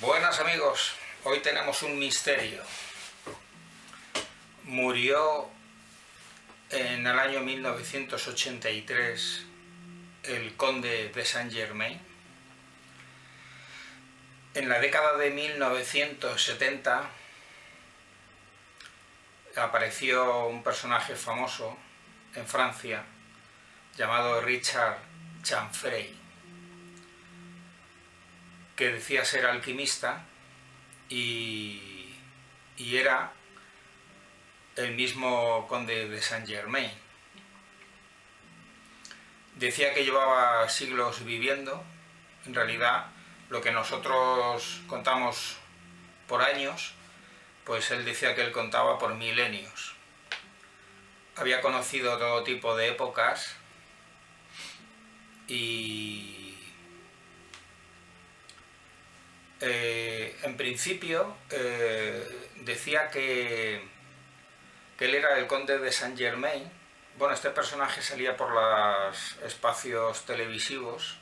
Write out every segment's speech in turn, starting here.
Buenas amigos, hoy tenemos un misterio. Murió en el año 1983 el conde de Saint-Germain. En la década de 1970 apareció un personaje famoso en Francia llamado Richard Chanfrey, que decía ser alquimista y era el mismo conde de Saint-Germain. Decía que llevaba siglos viviendo. En realidad, lo que nosotros contamos por años, pues él decía que él contaba por milenios. Había conocido todo tipo de épocas y en principio decía que él era el conde de Saint-Germain. Bueno, este personaje salía por los espacios televisivos,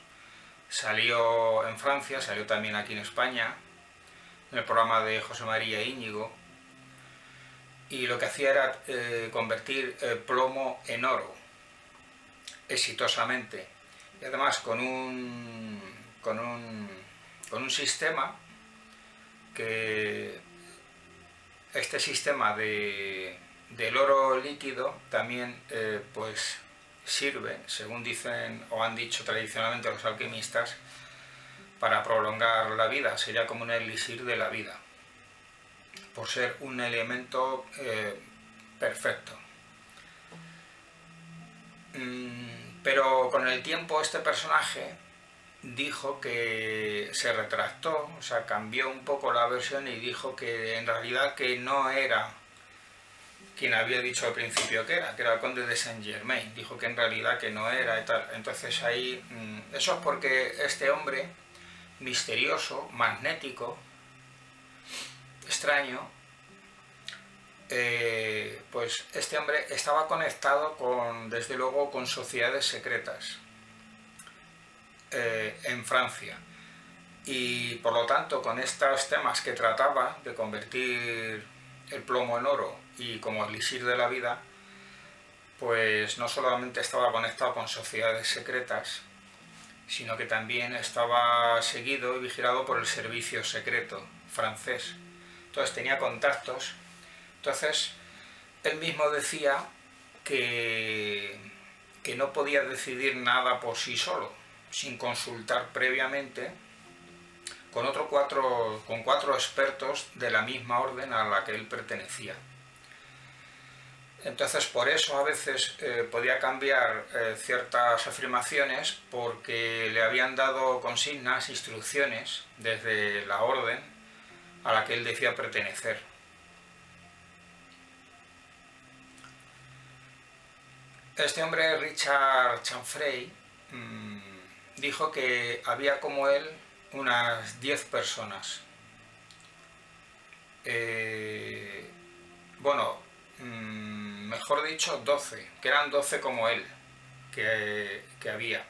salió en Francia, salió también aquí en España, en el programa de José María Íñigo, y lo que hacía era convertir plomo en oro, exitosamente, y además con un sistema que este sistema del oro líquido también pues sirve, según dicen o han dicho tradicionalmente los alquimistas, para prolongar la vida. Sería como un elixir de la vida, por ser un elemento perfecto. Pero con el tiempo este personaje dijo que se retractó, o sea, cambió un poco la versión y dijo que en realidad que no era quien había dicho al principio que era el conde de Saint-Germain. Dijo que en realidad que no era y tal. Entonces ahí, eso es porque este hombre misterioso, magnético, extraño, pues este hombre estaba conectado desde luego con sociedades secretas en Francia, y por lo tanto con estos temas que trataba de convertir el plomo en oro y como elixir de la vida, pues no solamente estaba conectado con sociedades secretas, sino que también estaba seguido y vigilado por el servicio secreto francés. Entonces tenía contactos. Entonces él mismo decía que no podía decidir nada por sí solo, sin consultar previamente con cuatro expertos de la misma orden a la que él pertenecía. Entonces por eso a veces podía cambiar ciertas afirmaciones, porque le habían dado consignas, instrucciones desde la orden a la que él decía pertenecer. Este hombre, Richard Chanfrey, dijo que había como él unas 10 personas. Mejor dicho 12, que eran 12 como él, que había.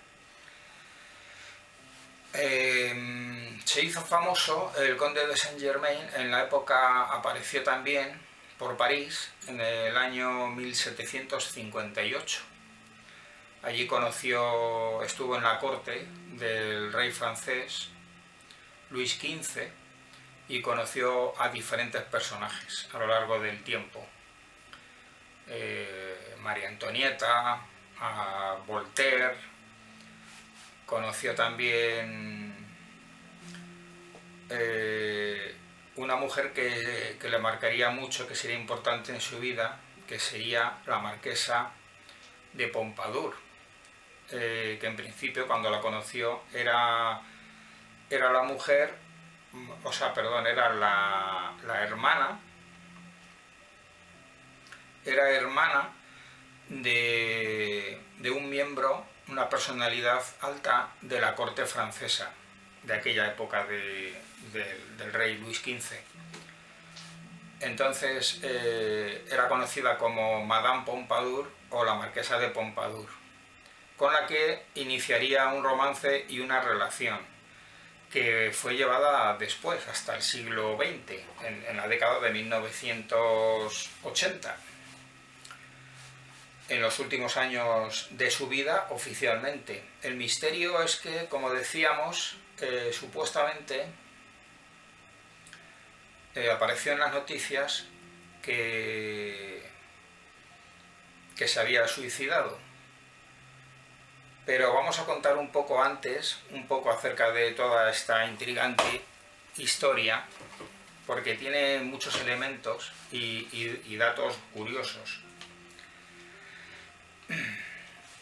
Se hizo famoso el conde de Saint-Germain, en la época apareció también por París en el año 1758. Allí estuvo en la corte del rey francés Luis XV y conoció a diferentes personajes a lo largo del tiempo. María Antonieta, a Voltaire, conoció también una mujer que le marcaría mucho, que sería importante en su vida, que sería la marquesa de Pompadour, que en principio cuando la conoció era la mujer, era la hermana, de un miembro, una personalidad alta de la corte francesa de aquella época del rey Luis XV. Entonces era conocida como Madame Pompadour o la marquesa de Pompadour, con la que iniciaría un romance y una relación que fue llevada después, hasta el siglo XX, en la década de 1980. En los últimos años de su vida, oficialmente. El misterio es que, como decíamos, supuestamente apareció en las noticias que se había suicidado. Pero vamos a contar un poco antes, un poco acerca de toda esta intrigante historia, porque tiene muchos elementos y datos curiosos.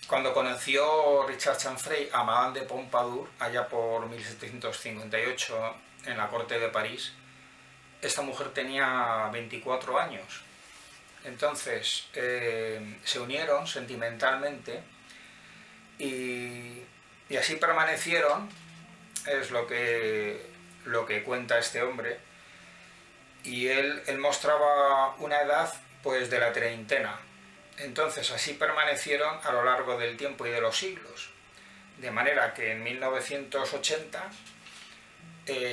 Cuando conoció Richard Chanfrey a Madame de Pompadour, allá por 1758, en la corte de París, esta mujer tenía 24 años. Entonces se unieron sentimentalmente y así permanecieron, es lo que cuenta este hombre, y él mostraba una edad pues de la treintena. Entonces así permanecieron a lo largo del tiempo y de los siglos, de manera que en 1980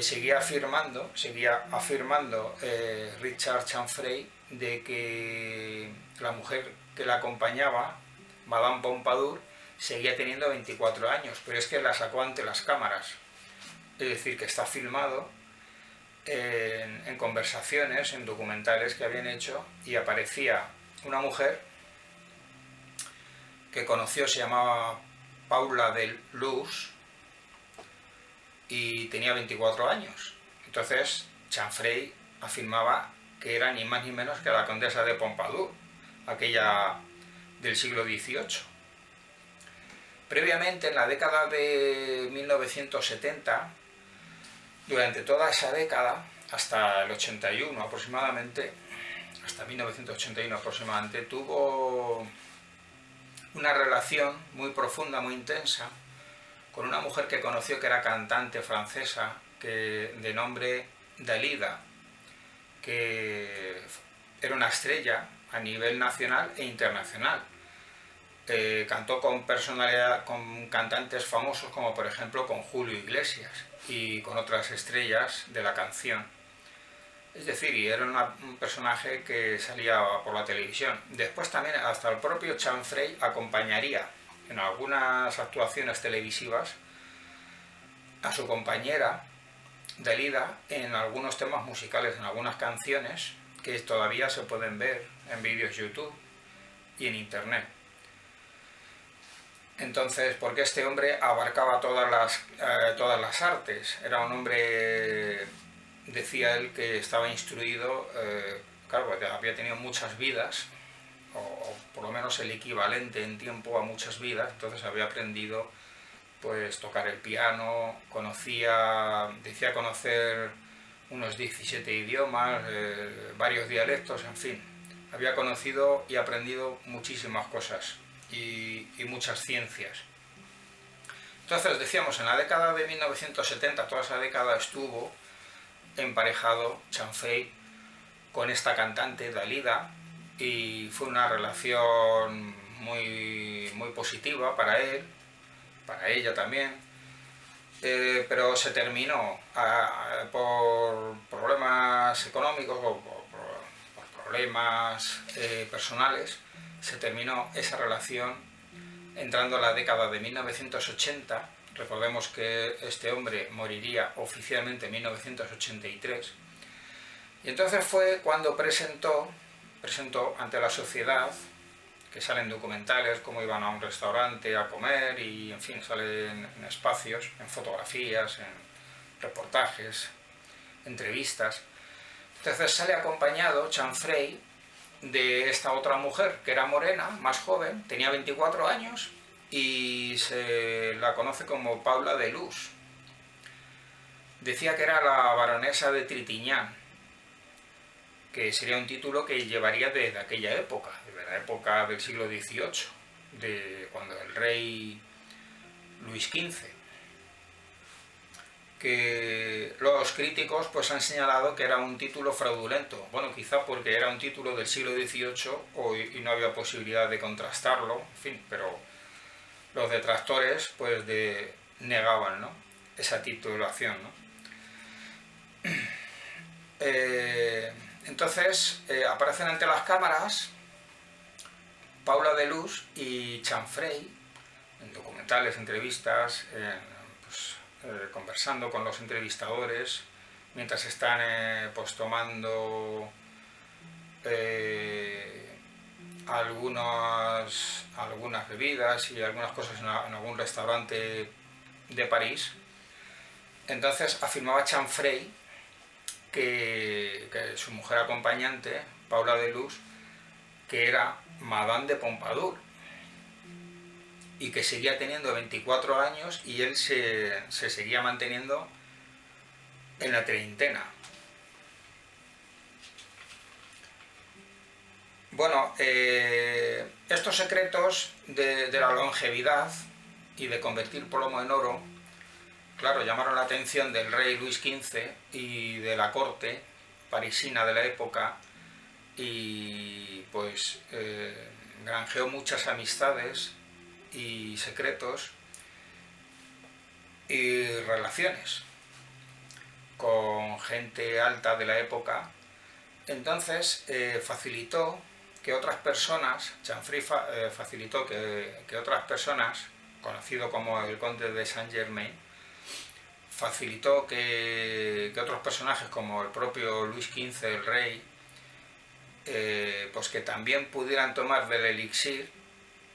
seguía afirmando Richard Chanfrey de que la mujer que la acompañaba, Madame Pompadour, seguía teniendo 24 años, pero es que la sacó ante las cámaras, es decir, que está filmado en conversaciones, en documentales que habían hecho, y aparecía una mujer que conoció, se llamaba Paula de Luz, y tenía 24 años. Entonces Chanfrey afirmaba que era ni más ni menos que la condesa de Pompadour, aquella del siglo XVIII. Previamente, en la década de 1970, durante toda esa década, hasta el 81 aproximadamente, hasta 1981 aproximadamente, tuvo una relación muy profunda, muy intensa, con una mujer que conoció, que era cantante francesa, de nombre Dalida, que era una estrella a nivel nacional e internacional. Cantó con cantantes famosos como por ejemplo con Julio Iglesias y con otras estrellas de la canción. Es decir, y era un personaje que salía por la televisión. Después también hasta el propio Chanfrey acompañaría en algunas actuaciones televisivas a su compañera Dalida en algunos temas musicales, en algunas canciones que todavía se pueden ver en vídeos YouTube y en internet. Entonces, porque este hombre abarcaba todas las artes, era un hombre, decía él, que estaba instruido, claro, había tenido muchas vidas, o por lo menos el equivalente en tiempo a muchas vidas, entonces había aprendido pues tocar el piano, decía conocer unos 17 idiomas, varios dialectos, en fin, había conocido y aprendido muchísimas cosas y muchas ciencias. Entonces decíamos, en la década de 1970, toda esa década estuvo emparejado Chanfrey con esta cantante Dalida, y fue una relación muy, muy positiva para él, para ella también, pero se terminó por problemas económicos o por problemas personales. Se terminó esa relación entrando a la década de 1980. Recordemos que este hombre moriría oficialmente en 1983. Y entonces fue cuando presentó ante la sociedad, que salen documentales, como iban a un restaurante a comer y, en fin, salen en espacios, en fotografías, en reportajes, entrevistas. Entonces sale acompañado Chanfrey de esta otra mujer, que era morena, más joven, tenía 24 años, y se la conoce como Paula de Luz. Decía que era la baronesa de Trintignant, que sería un título que llevaría desde aquella época, desde la época del siglo XVIII, de cuando el rey Luis XV, que los críticos pues han señalado que era un título fraudulento. Bueno, quizá porque era un título del siglo XVIII y no había posibilidad de contrastarlo, en fin, pero los detractores pues negaban, ¿no? esa titulación, ¿no? Entonces aparecen ante las cámaras Paula de Luz y Chanfrey en documentales, entrevistas, conversando con los entrevistadores mientras están pues tomando algunas bebidas y algunas cosas en algún restaurante de París. Entonces afirmaba Chanfrey que su mujer acompañante, Paula de Luz, que era Madame de Pompadour y que seguía teniendo 24 años y él se seguía manteniendo en la treintena. Bueno, estos secretos de la longevidad y de convertir plomo en oro, claro, llamaron la atención del rey Luis XV y de la corte parisina de la época, y pues granjeó muchas amistades y secretos y relaciones con gente alta de la época. Entonces facilitó que otras personas, Chanfrey facilitó que otras personas, conocido como el conde de Saint-Germain, facilitó que otros personajes como el propio Luis XV, el rey, pues que también pudieran tomar del elixir,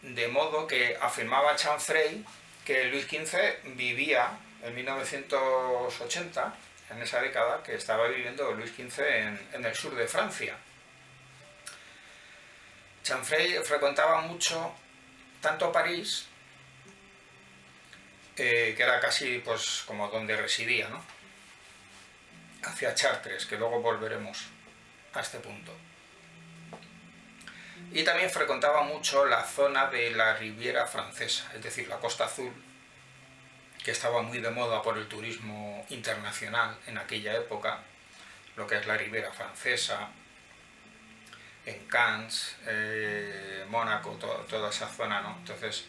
de modo que afirmaba Chanfrey que Luis XV vivía en 1980, en esa década, que estaba viviendo Luis XV en el sur de Francia. Chanfrey frecuentaba mucho tanto París, que era casi pues como donde residía, ¿no?, hacia Chartres, que luego volveremos a este punto. Y también frecuentaba mucho la zona de la Riviera Francesa, es decir, la Costa Azul, que estaba muy de moda por el turismo internacional en aquella época, lo que es la Riviera Francesa, en Cannes, Mónaco, toda esa zona, ¿no? Entonces,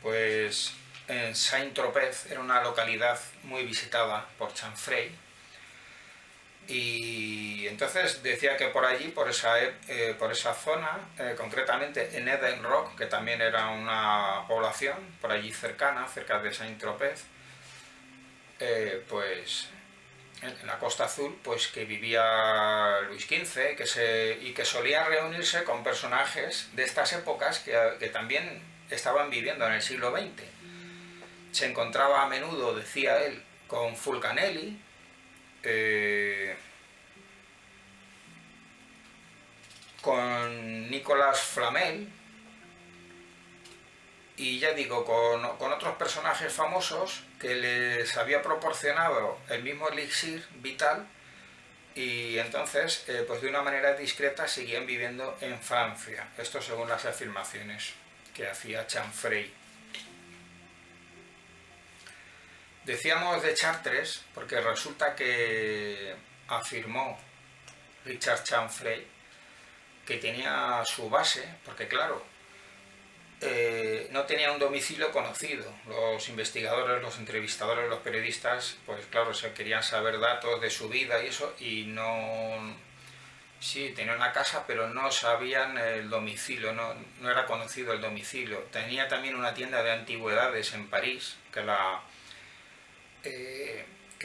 pues en Saint-Tropez era una localidad muy visitada por Chanfrey, y entonces decía que por allí, por esa zona, concretamente en Eden Rock, que también era una población por allí cercana, cerca de Saint-Tropez, pues en la Costa Azul, pues que vivía Luis XV y que solía reunirse con personajes de estas épocas que también estaban viviendo en el siglo XX. Se encontraba a menudo, decía él, con Fulcanelli, con Nicolas Flamel, y ya digo, con otros personajes famosos que les había proporcionado el mismo elixir vital, y entonces pues de una manera discreta seguían viviendo en Francia. Esto según las afirmaciones que hacía Chanfrey. Decíamos de Chartres porque resulta que afirmó Richard Chanfrey que tenía su base, porque claro, no tenía un domicilio conocido. Los investigadores, los entrevistadores, los periodistas, pues claro, se querían saber datos de su vida y eso, y no... Sí, tenía una casa, pero no sabían el domicilio, no era conocido el domicilio. Tenía también una tienda de antigüedades en París, que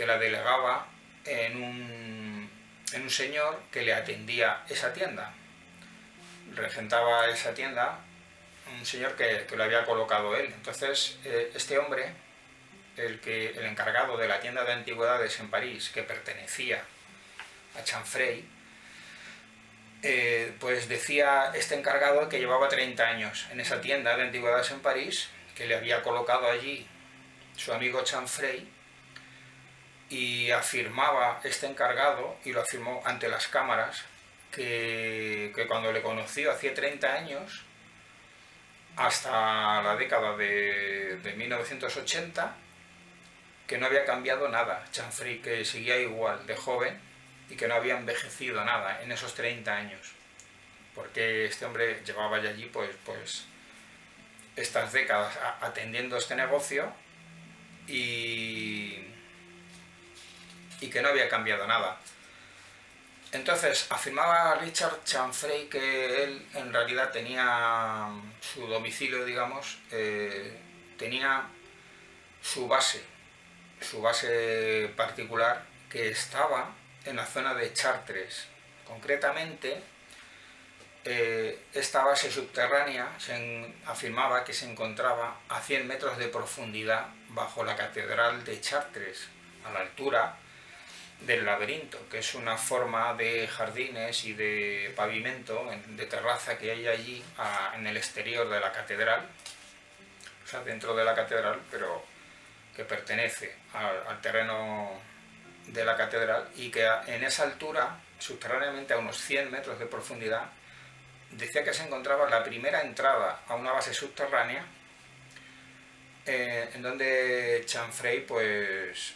la delegaba en un señor que le atendía esa tienda. Regentaba esa tienda un señor que lo había colocado él. Entonces este hombre, el encargado de la tienda de antigüedades en París, que pertenecía a Chanfrey, pues decía este encargado que llevaba 30 años en esa tienda de antigüedades en París, que le había colocado allí su amigo Chanfrey, y afirmaba este encargado, y lo afirmó ante las cámaras, que cuando le conoció hacía 30 años, hasta la década de 1980, que no había cambiado nada. Chanfrey, que seguía igual de joven y que no había envejecido nada en esos 30 años, porque este hombre llevaba ya allí pues estas décadas atendiendo este negocio y que no había cambiado nada. Entonces afirmaba Richard Chanfrey que él en realidad tenía su domicilio, digamos, tenía su base particular, que estaba en la zona de Chartres. Concretamente, esta base subterránea afirmaba que se encontraba a 100 metros de profundidad bajo la catedral de Chartres, a la altura del laberinto, que es una forma de jardines y de pavimento, de terraza que hay allí en el exterior de la catedral, o sea, dentro de la catedral, pero que pertenece al terreno de la catedral, y que en esa altura, subterráneamente a unos 100 metros de profundidad, decía que se encontraba la primera entrada a una base subterránea en donde Chanfrey pues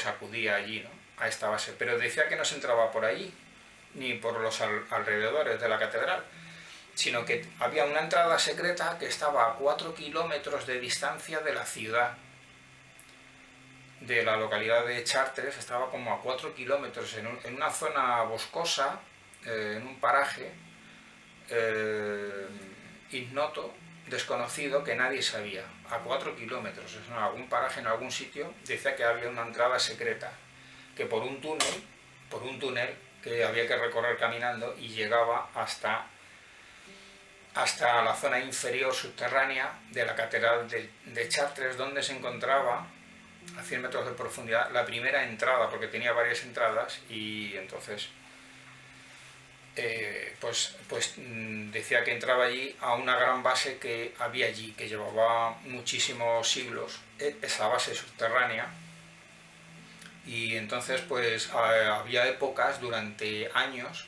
acudía allí, ¿no?, a esta base, pero decía que no se entraba por allí ni por los alrededores de la catedral, sino que había una entrada secreta que estaba a 4 kilómetros de distancia de la ciudad, de la localidad de Chartres. Estaba como a 4 kilómetros en una zona boscosa, en un paraje ignoto, desconocido, que nadie sabía, a 4 kilómetros, en algún paraje, en algún sitio. Decía que había una entrada secreta, que por un túnel que había que recorrer caminando, y llegaba hasta la zona inferior subterránea de la catedral de Chartres, donde se encontraba a 100 metros de profundidad la primera entrada, porque tenía varias entradas. Y entonces decía que entraba allí a una gran base que había allí, que llevaba muchísimos siglos, esa base subterránea. Y entonces pues había épocas durante años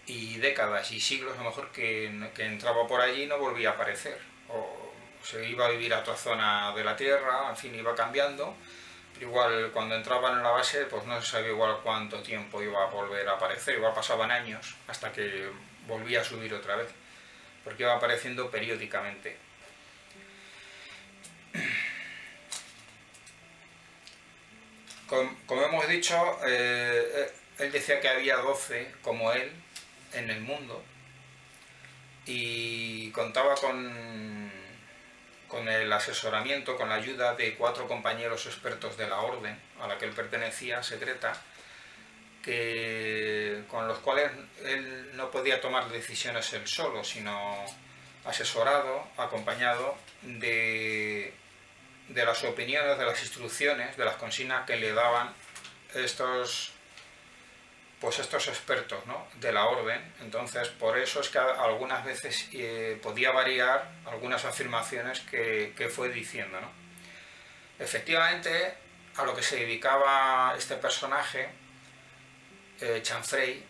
y décadas y siglos, a lo mejor, que entraba por allí y no volvía a aparecer, o se iba a vivir a otra zona de la Tierra, en fin, iba cambiando. Pero igual cuando entraban en la base pues no se sabía igual cuánto tiempo iba a volver a aparecer, igual pasaban años hasta que volvía a subir otra vez, porque iba apareciendo periódicamente. Como hemos dicho, él decía que había 12 como él en el mundo, y contaba con el asesoramiento, con la ayuda de 4 compañeros expertos de la orden a la que él pertenecía, secreta, con los cuales él no podía tomar decisiones él solo, sino asesorado, acompañado de las opiniones, de las instrucciones, de las consignas que le daban estos expertos, ¿no?, de la orden. Entonces, por eso es que algunas veces podía variar algunas afirmaciones que fue diciendo, ¿no? Efectivamente, a lo que se dedicaba este personaje, Chanfrey,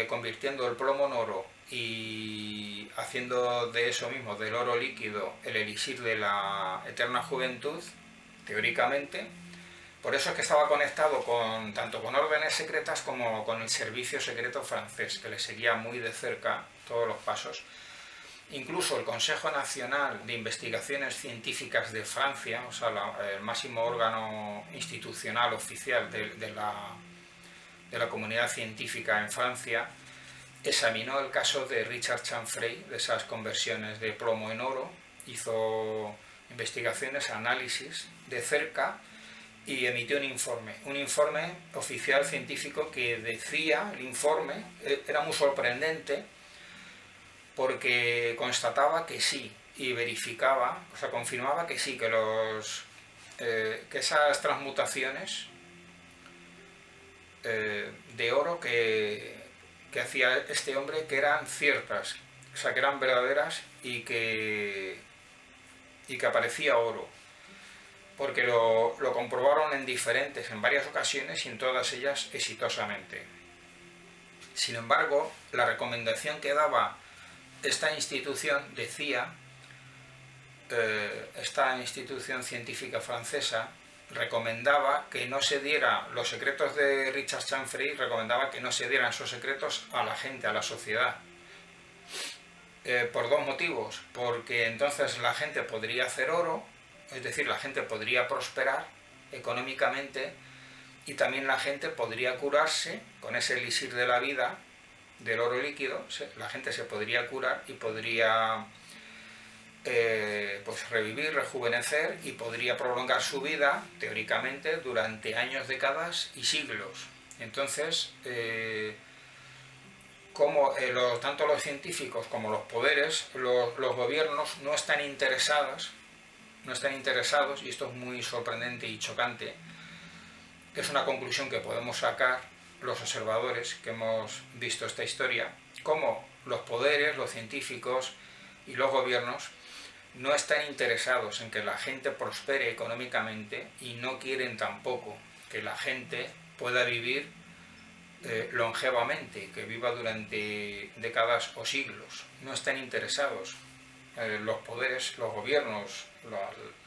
convirtiendo el plomo en oro y haciendo de eso mismo, del oro líquido, el elixir de la eterna juventud, teóricamente. Por eso es que estaba conectado tanto con órdenes secretas como con el servicio secreto francés, que le seguía muy de cerca todos los pasos. Incluso el Consejo Nacional de Investigaciones Científicas de Francia, o sea, el máximo órgano institucional oficial de la comunidad científica en Francia, examinó el caso de Richard Chanfrey, de esas conversiones de plomo en oro, hizo investigaciones, análisis de cerca, y emitió un informe oficial científico que decía, el informe era muy sorprendente, porque constataba que sí, y verificaba, o sea, confirmaba que sí, que esas transmutaciones de oro que hacía este hombre, que eran ciertas, o sea, que eran verdaderas, y que aparecía oro, porque lo comprobaron en varias ocasiones, y en todas ellas exitosamente. Sin embargo, la recomendación que daba esta institución decía, esta institución científica francesa recomendaba que no se diera los secretos de Richard Chanfrey, recomendaba que no se dieran esos secretos a la gente, a la sociedad. por dos motivos. Porque entonces la gente podría hacer oro, es decir, la gente podría prosperar económicamente, y también la gente podría curarse con ese elixir de la vida, del oro líquido. La gente se podría curar y podría pues revivir, rejuvenecer, y podría prolongar su vida, teóricamente, durante años, décadas y siglos. Entonces, como tanto los científicos como los poderes, los gobiernos no están interesados, y esto es muy sorprendente y chocante. Es una conclusión que podemos sacar los observadores que hemos visto esta historia, como los poderes, los científicos y los gobiernos no están interesados en que la gente prospere económicamente, y no quieren tampoco que la gente pueda vivir longevamente, que viva durante décadas o siglos. No están interesados. Los poderes, los gobiernos,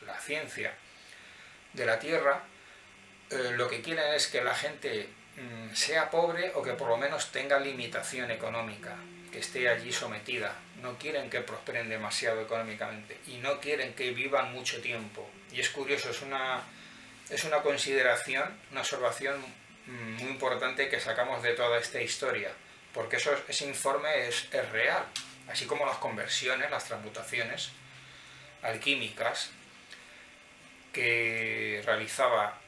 la ciencia de la Tierra, lo que quieren es que la gente sea pobre, o que por lo menos tenga limitación económica, que esté allí sometida. No quieren que prosperen demasiado económicamente, y no quieren que vivan mucho tiempo. Y es curioso, es una consideración, una observación muy importante que sacamos de toda esta historia, porque ese informe es real, así como las conversiones, las transmutaciones alquímicas que realizaba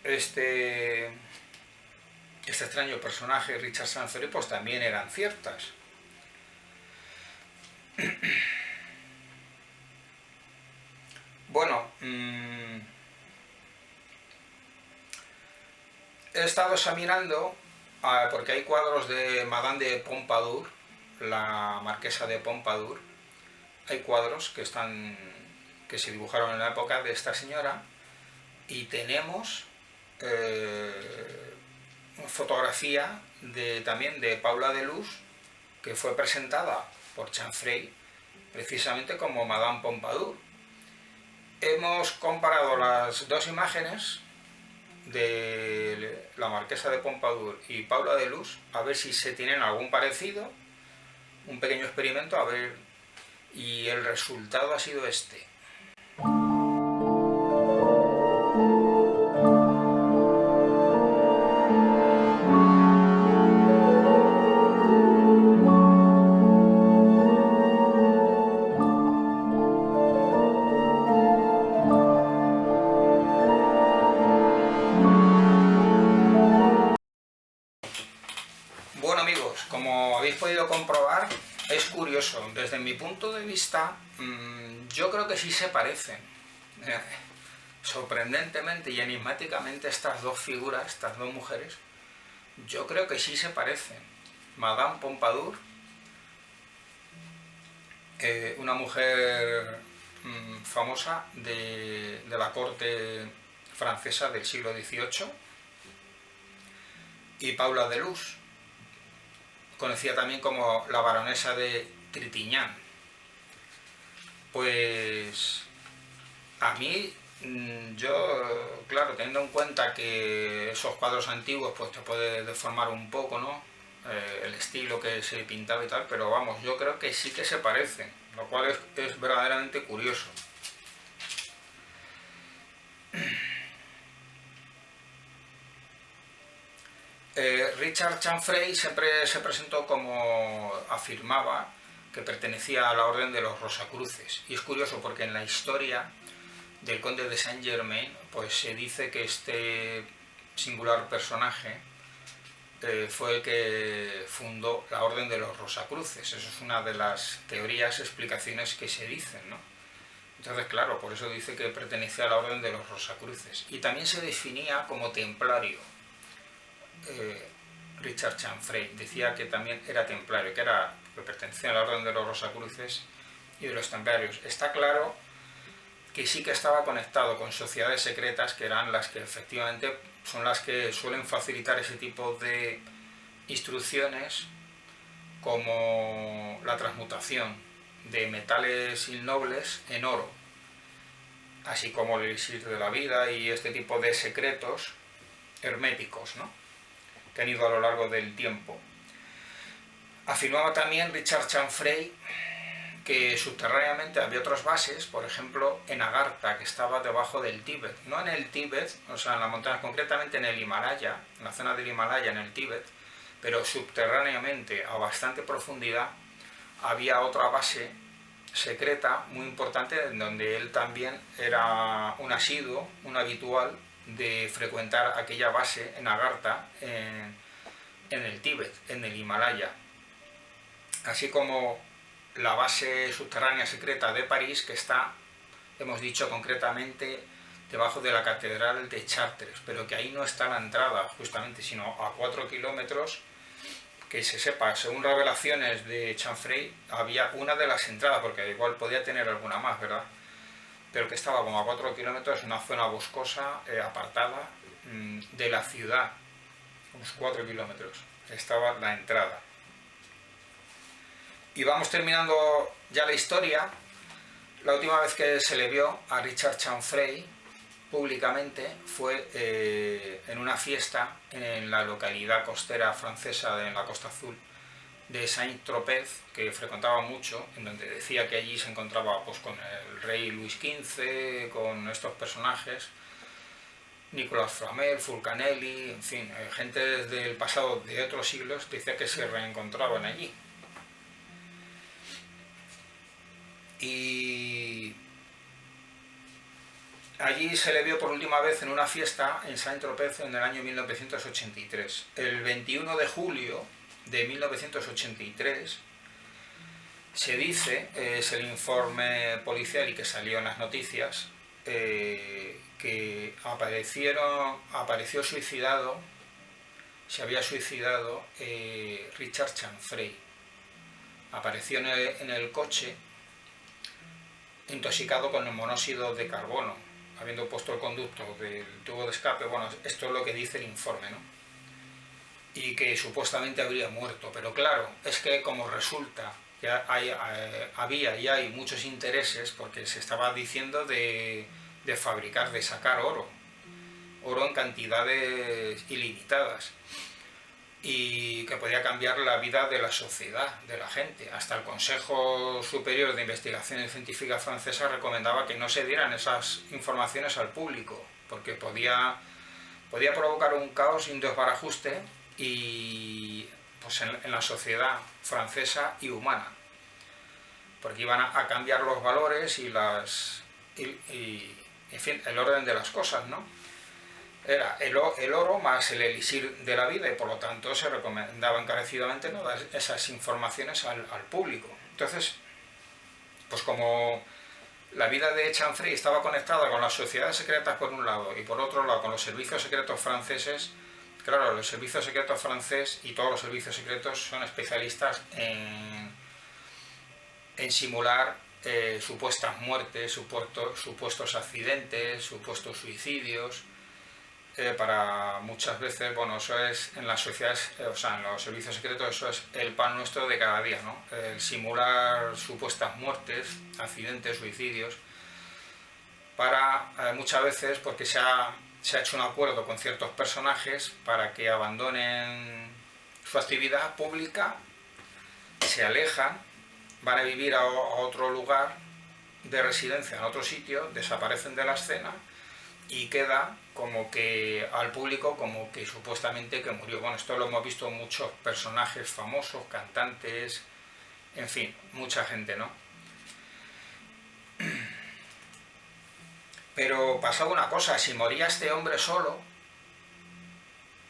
este extraño personaje, Richard Chanfrey, pues también eran ciertas. Bueno, he estado examinando, porque hay cuadros de Madame de Pompadour, la marquesa de Pompadour. Hay cuadros que se dibujaron en la época de esta señora, y tenemos fotografía también de Paula de Luz, que fue presentada por Chanfrey precisamente como Madame Pompadour. Hemos comparado las dos imágenes de la marquesa de Pompadour y Paula de Luz, a ver si se tienen algún parecido, un pequeño experimento, a ver, y el resultado ha sido este. Bueno amigos, como habéis podido comprobar, es curioso. Desde mi punto de vista, yo creo que sí se parecen. Sorprendentemente y enigmáticamente, estas dos figuras, estas dos mujeres, yo creo que sí se parecen. Madame Pompadour, una mujer famosa de la corte francesa del siglo XVIII, y Paula de Luz, conocida también como la baronesa de Trintignant. Pues a mí, yo, claro, teniendo en cuenta que esos cuadros antiguos pues te puede deformar un poco, ¿no? El estilo que se pintaba y tal, pero vamos, yo creo que sí que se parecen, lo cual es verdaderamente curioso. Richard Chanfrey siempre se presentó como afirmaba que pertenecía a la orden de los Rosacruces, y es curioso porque en la historia del conde de Saint Germain pues se dice que este singular personaje fue el que fundó la orden de los Rosacruces. Eso es una de las teorías, explicaciones que se dicen, ¿no? Entonces, claro, por eso dice que pertenecía a la orden de los Rosacruces. Y también se definía como templario. Richard Chanfrey decía que también era templario, que pertenecía a la orden de los Rosacruces y de los templarios. Está claro que sí que estaba conectado con sociedades secretas, que eran las que efectivamente son las que suelen facilitar ese tipo de instrucciones, como la transmutación de metales innobles en oro, así como el elixir de la vida y este tipo de secretos herméticos, ¿no?, que han ido a lo largo del tiempo. Afirmaba también Richard Chanfrey que subterráneamente había otras bases, por ejemplo en Agartha, que estaba debajo del Tíbet, no en el Tíbet, o sea en la montaña, concretamente en el Himalaya, en la zona del Himalaya, en el Tíbet, pero subterráneamente a bastante profundidad había otra base secreta muy importante, en donde él también era un asiduo, un habitual de frecuentar aquella base en Agartha, en el Tíbet, en el Himalaya, así como la base subterránea secreta de París, que está, hemos dicho concretamente, debajo de la catedral de Chartres, pero que ahí no está la entrada justamente, sino a 4 kilómetros, que se sepa, según revelaciones de Chanfrey, había una de las entradas, porque igual podía tener alguna más, ¿verdad? Pero que estaba como a 4 kilómetros, en una zona boscosa, apartada de la ciudad, unos 4 kilómetros, estaba la entrada. Y vamos terminando ya la historia. La última vez que se le vio a Richard Chanfrey públicamente fue en una fiesta en la localidad costera francesa, en la Costa Azul, de Saint-Tropez, que frecuentaba mucho, en donde decía que allí se encontraba pues, con el rey Luis XV, con estos personajes, Nicolas Flamel, Fulcanelli, en fin, gente del pasado de otros siglos, decía que se reencontraban allí. Y allí se le vio por última vez en una fiesta en Saint-Tropez en el año 1983. El 21 de julio de 1983 se dice, es el informe policial y que salió en las noticias, que apareció suicidado, se había suicidado Richard Chanfrey. Apareció en el coche intoxicado con el monóxido de carbono, habiendo puesto el conducto del tubo de escape. Bueno, esto es lo que dice el informe, ¿no? Y que supuestamente habría muerto, pero claro, es que como resulta que había y hay muchos intereses, porque se estaba diciendo de fabricar, de sacar oro en cantidades ilimitadas, y que podía cambiar la vida de la sociedad, de la gente. Hasta el Consejo Superior de Investigaciones Científicas francesa recomendaba que no se dieran esas informaciones al público, porque podía provocar un caos y un desbarajuste y, pues, en la sociedad francesa y humana, porque iban a cambiar los valores y en fin, el orden de las cosas, ¿no? Era el oro más el elixir de la vida, y por lo tanto se recomendaba encarecidamente no dar esas informaciones al público. Entonces, pues como la vida de Chanfrey estaba conectada con las sociedades secretas por un lado y por otro lado con los servicios secretos franceses, claro, los servicios secretos franceses y todos los servicios secretos son especialistas en simular supuestas muertes, supuestos accidentes, supuestos suicidios, para muchas veces, bueno, eso es en las sociedades, o sea, en los servicios secretos, eso es el pan nuestro de cada día, ¿no? El simular supuestas muertes, accidentes, suicidios, para muchas veces, porque se ha hecho un acuerdo con ciertos personajes para que abandonen su actividad pública, se alejan, van a vivir a otro lugar de residencia, en otro sitio, desaparecen de la escena y queda como que al público como que supuestamente que murió. Bueno, esto lo hemos visto en muchos personajes famosos, cantantes, en fin, mucha gente, ¿no? Pero pasaba una cosa, si moría este hombre solo,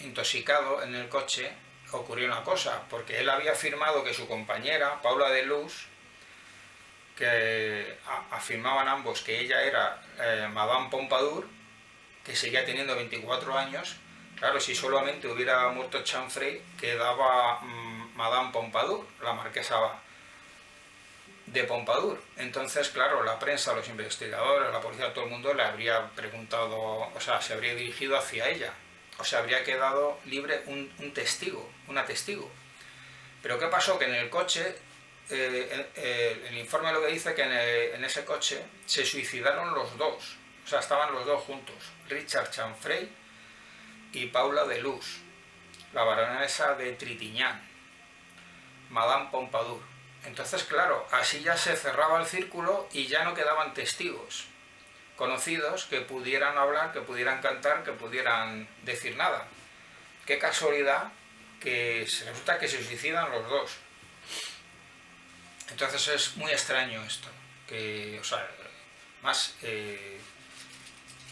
intoxicado en el coche, ocurrió una cosa, porque él había afirmado que su compañera, Paula Deleuze, que afirmaban ambos que ella era Madame Pompadour, que seguía teniendo 24 años, claro, si solamente hubiera muerto Chanfrey, quedaba Madame Pompadour, la marquesa de Pompadour. Entonces, claro, la prensa, los investigadores, la policía, todo el mundo le habría preguntado, o sea, se habría dirigido hacia ella, o sea, habría quedado libre un testigo, una testigo. Pero ¿qué pasó? Que en el coche, el informe lo que dice que en ese coche se suicidaron los dos, o sea, estaban los dos juntos, Richard Chanfrey y Paula Deleuze, la baronesa de Trintignant. Madame Pompadour. Entonces, claro, así ya se cerraba el círculo y ya no quedaban testigos conocidos que pudieran hablar, que pudieran cantar, que pudieran decir nada. Qué casualidad que resulta que se suicidan los dos. Entonces es muy extraño esto, que, o sea, más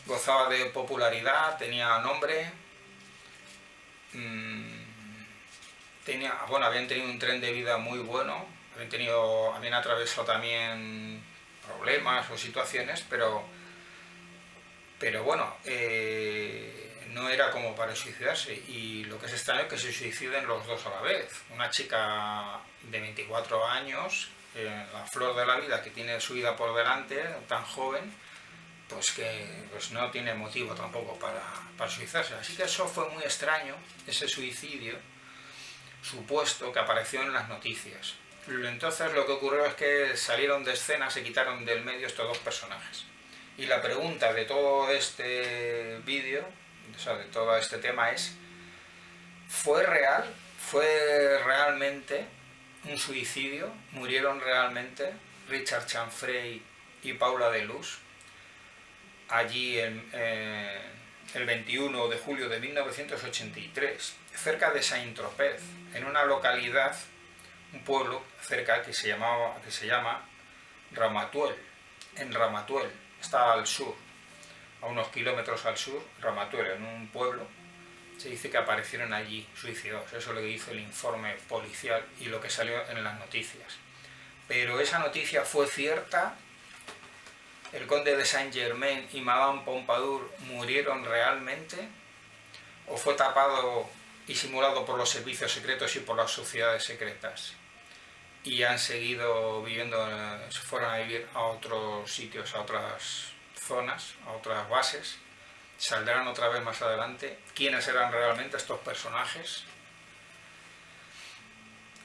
gozaba de popularidad, tenía nombre, habían tenido un tren de vida muy bueno, habían atravesado también problemas o situaciones, pero bueno, no era como para suicidarse. Y lo que es extraño es que se suiciden los dos a la vez. Una chica de 24 años, la flor de la vida, que tiene su vida por delante, tan joven, pues que pues no tiene motivo tampoco para suicidarse. Así que eso fue muy extraño, ese suicidio supuesto que apareció en las noticias. Entonces lo que ocurrió es que salieron de escena, se quitaron del medio estos dos personajes. Y la pregunta de todo este vídeo, o sea, de todo este tema es, ¿fue real? ¿Fue realmente un suicidio? ¿Murieron realmente Richard Chanfrey y Paula de Luz allí el 21 de julio de 1983, cerca de Saint-Tropez, en una localidad, un pueblo cerca que se llama Ramatuelle, en Ramatuelle, está al sur, a unos kilómetros al sur, Ramatuelle, en un pueblo, se dice que aparecieron allí suicidados. Eso es lo que dice el informe policial y lo que salió en las noticias. Pero esa noticia fue cierta. ¿El conde de Saint-Germain y Madame Pompadour murieron realmente? ¿O fue tapado y simulado por los servicios secretos y por las sociedades secretas? Y han seguido viviendo, se fueron a vivir a otros sitios, a otras zonas, a otras bases. Saldrán otra vez más adelante. ¿Quiénes eran realmente estos personajes?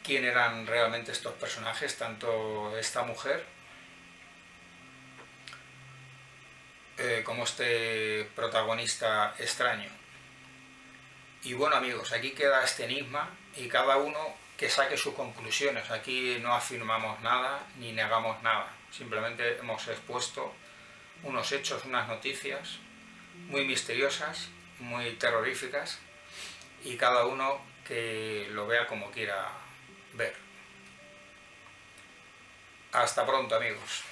¿Quién eran realmente estos personajes? Tanto esta mujer como este protagonista extraño. Y bueno, amigos, aquí queda este enigma y cada uno que saque sus conclusiones. Aquí no afirmamos nada ni negamos nada. Simplemente hemos expuesto unos hechos, unas noticias muy misteriosas, muy terroríficas, y cada uno que lo vea como quiera ver. Hasta pronto, amigos.